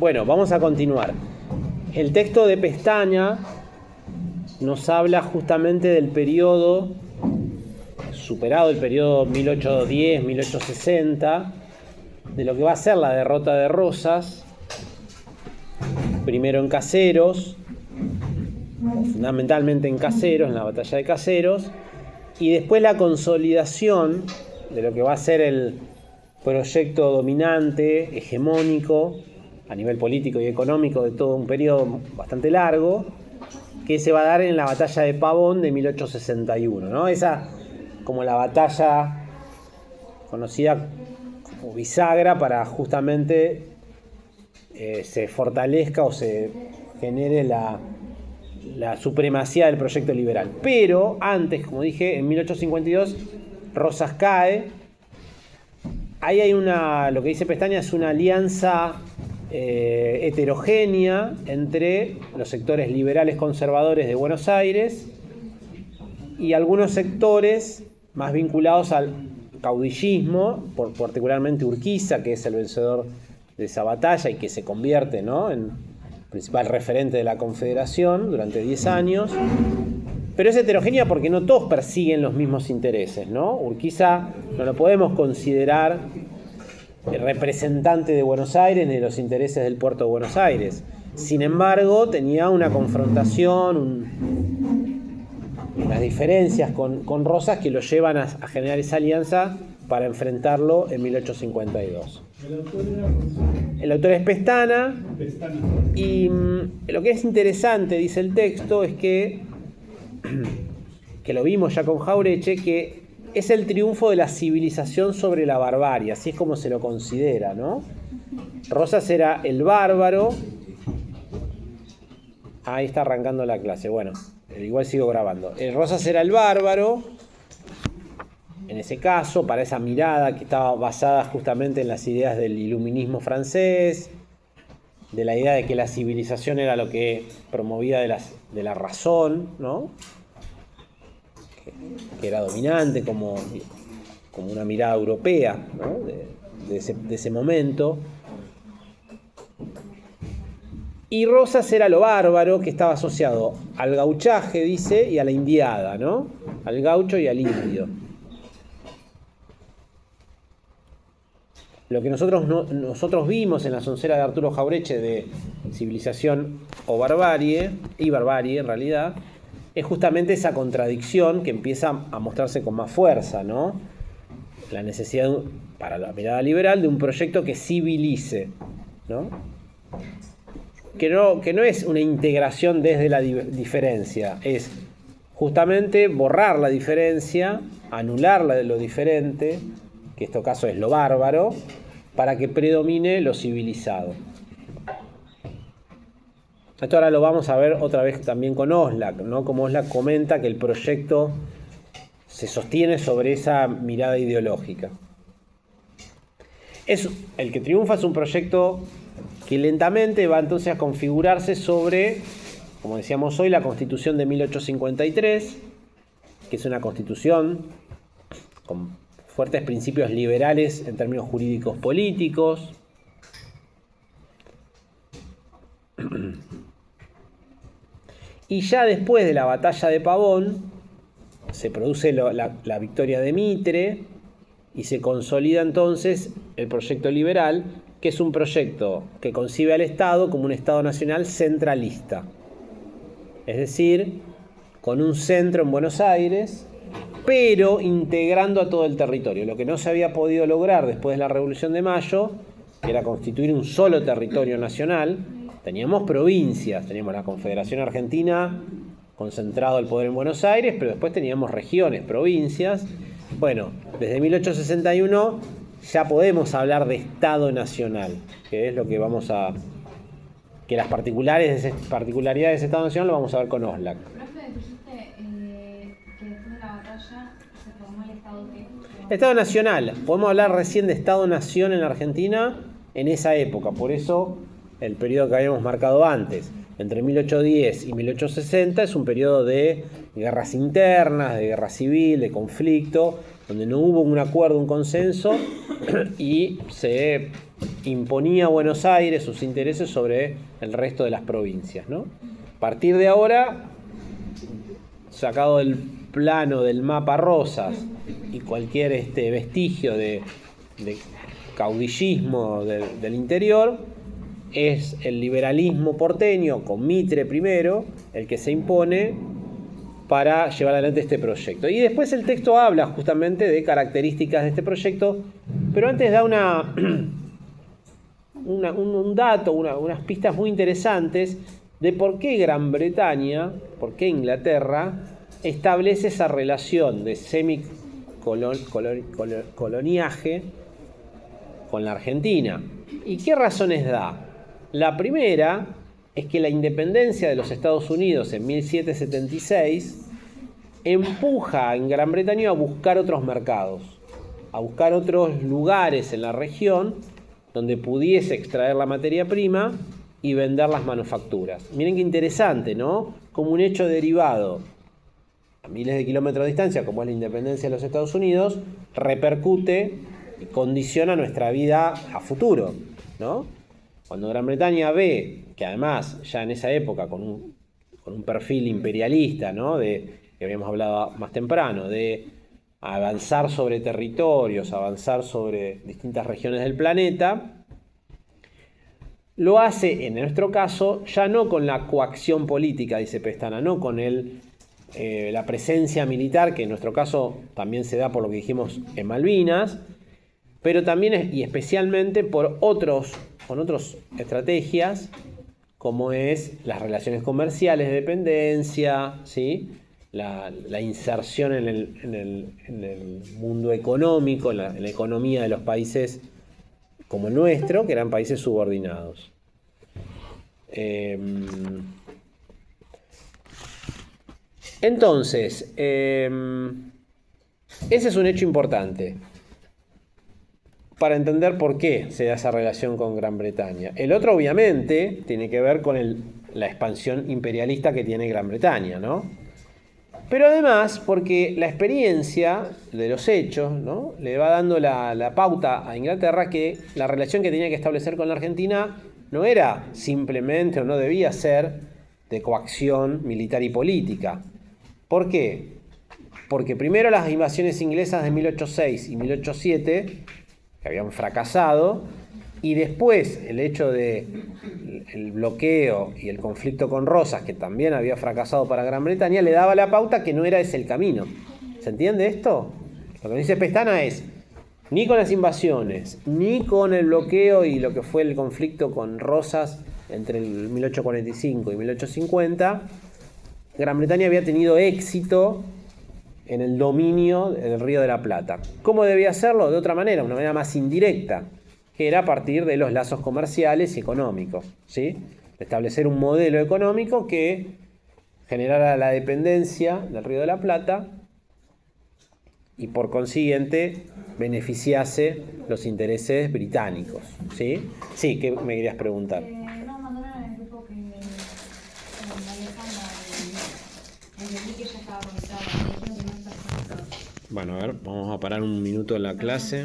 Bueno, vamos a continuar. El texto de Pestaña nos habla justamente del periodo, superado el periodo 1810-1860, de lo que va a ser la derrota de Rosas, primero en Caseros, fundamentalmente en Caseros, en la batalla de Caseros, y después la consolidación de lo que va a ser el proyecto dominante, hegemónico, a nivel político y económico de todo un periodo bastante largo, que se va a dar en la batalla de Pavón de 1861, ¿no? Esa como la batalla conocida como bisagra para justamente se fortalezca o se genere la supremacía del proyecto liberal. Pero antes, como dije, en 1852 Rosas cae. Ahí hay lo que dice Pestaña es una alianza heterogénea entre los sectores liberales conservadores de Buenos Aires y algunos sectores más vinculados al caudillismo, particularmente Urquiza, que es el vencedor de esa batalla y que se convierte, ¿no?, en principal referente de la Confederación durante 10 años. Pero es heterogénea porque no todos persiguen los mismos intereses, ¿no? Urquiza no lo podemos considerar el representante de Buenos Aires ni de los intereses del puerto de Buenos Aires. Sin embargo, tenía una confrontación, unas diferencias con Rosas que lo llevan a generar esa alianza para enfrentarlo en 1852. El autor es Pestaña. Y lo que es interesante, dice el texto, es que lo vimos ya con Jauretche, que es el triunfo de la civilización sobre la barbarie, así es como se lo considera, ¿no? Rosas era el bárbaro. Ahí está arrancando la clase, bueno, igual sigo grabando. Rosas era el bárbaro, en ese caso, para esa mirada que estaba basada justamente en las ideas del iluminismo francés, de la idea de que la civilización era lo que promovía de la razón, ¿no?, que era dominante como una mirada europea, ¿no?, de ese momento. Y Rosas era lo bárbaro, que estaba asociado al gauchaje, dice, y a la indiada, ¿no?, al gaucho y al indio. Lo que nosotros vimos en la soncera de Arturo Jauretche de civilización o barbarie, y barbarie en realidad, es justamente esa contradicción que empieza a mostrarse con más fuerza, ¿no? La necesidad, para la mirada liberal, de un proyecto que civilice, ¿no? Que no es una integración desde la diferencia, es justamente borrar la diferencia, anular lo diferente, que en este caso es lo bárbaro, para que predomine lo civilizado. Esto ahora lo vamos a ver otra vez también con Oslac, ¿no? Como Oslac comenta que el proyecto se sostiene sobre esa mirada ideológica. El que triunfa es un proyecto que lentamente va entonces a configurarse sobre, como decíamos hoy, la Constitución de 1853, que es una constitución con fuertes principios liberales en términos jurídicos políticos. Y ya después de la batalla de Pavón se produce la victoria de Mitre y se consolida entonces el proyecto liberal, que es un proyecto que concibe al Estado como un Estado nacional centralista. Es decir, con un centro en Buenos Aires, pero integrando a todo el territorio. Lo que no se había podido lograr después de la Revolución de Mayo, que era constituir un solo territorio nacional. Teníamos provincias, teníamos la Confederación Argentina, concentrado el poder en Buenos Aires, pero después teníamos regiones, provincias. Bueno, desde 1861 ya podemos hablar de Estado Nacional, que es lo que que las particularidades de ese Estado Nacional lo vamos a ver con Oslac. Estado Nacional, podemos hablar recién de Estado-Nación en la Argentina en esa época, por eso el periodo que habíamos marcado antes, entre 1810 y 1860, es un periodo de guerras internas, de guerra civil, de conflicto, donde no hubo un acuerdo, un consenso, y se imponía a Buenos Aires sus intereses sobre el resto de las provincias, ¿no? A partir de ahora, sacado del plano del mapa Rosas y cualquier vestigio de caudillismo del interior, es el liberalismo porteño, con Mitre primero, el que se impone para llevar adelante este proyecto. Y después el texto habla justamente de características de este proyecto, pero antes da un dato, unas pistas muy interesantes de por qué Gran Bretaña, por qué Inglaterra, establece esa relación de semicoloniaje con la Argentina. ¿Y qué razones da? La primera es que la independencia de los Estados Unidos en 1776 empuja en Gran Bretaña a buscar otros mercados, a buscar otros lugares en la región donde pudiese extraer la materia prima y vender las manufacturas. Miren qué interesante, ¿no? Como un hecho derivado a miles de kilómetros de distancia, como es la independencia de los Estados Unidos, repercute y condiciona nuestra vida a futuro, ¿no? Cuando Gran Bretaña ve que además, ya en esa época, con un perfil imperialista, ¿no? Que habíamos hablado más temprano, de avanzar sobre territorios, avanzar sobre distintas regiones del planeta, lo hace, en nuestro caso, ya no con la coacción política, dice Pestana, no con la presencia militar, que en nuestro caso también se da por lo que dijimos en Malvinas, pero también y especialmente con otras estrategias, como es las relaciones comerciales de dependencia, ¿sí? La inserción en el mundo económico, en la economía de los países como el nuestro, que eran países subordinados. Entonces, ese es un hecho importante para entender por qué se da esa relación con Gran Bretaña. El otro, obviamente, tiene que ver con la expansión imperialista que tiene Gran Bretaña, ¿no? Pero además, porque la experiencia de los hechos, ¿no? Le va dando la pauta a Inglaterra que la relación que tenía que establecer con la Argentina no era simplemente, o no debía ser, de coacción militar y política. ¿Por qué? Porque primero las invasiones inglesas de 1806 y 1807, que habían fracasado, y después el hecho del bloqueo y el conflicto con Rosas, que también había fracasado para Gran Bretaña, le daba la pauta que no era ese el camino. ¿Se entiende esto? Lo que dice Pestana es, ni con las invasiones, ni con el bloqueo y lo que fue el conflicto con Rosas entre el 1845 y 1850, Gran Bretaña había tenido éxito en el dominio del Río de la Plata. ¿Cómo debía hacerlo? De otra manera, una manera más indirecta, que era a partir de los lazos comerciales y económicos, ¿sí? Establecer un modelo económico que generara la dependencia del Río de la Plata y por consiguiente beneficiase los intereses británicos, ¿sí? Sí, ¿qué me querías preguntar? No, mandaron en el grupo que entendí que ya estaba conectado, me dijeron que no está conectado. Bueno, a ver, vamos a parar un minuto en la clase.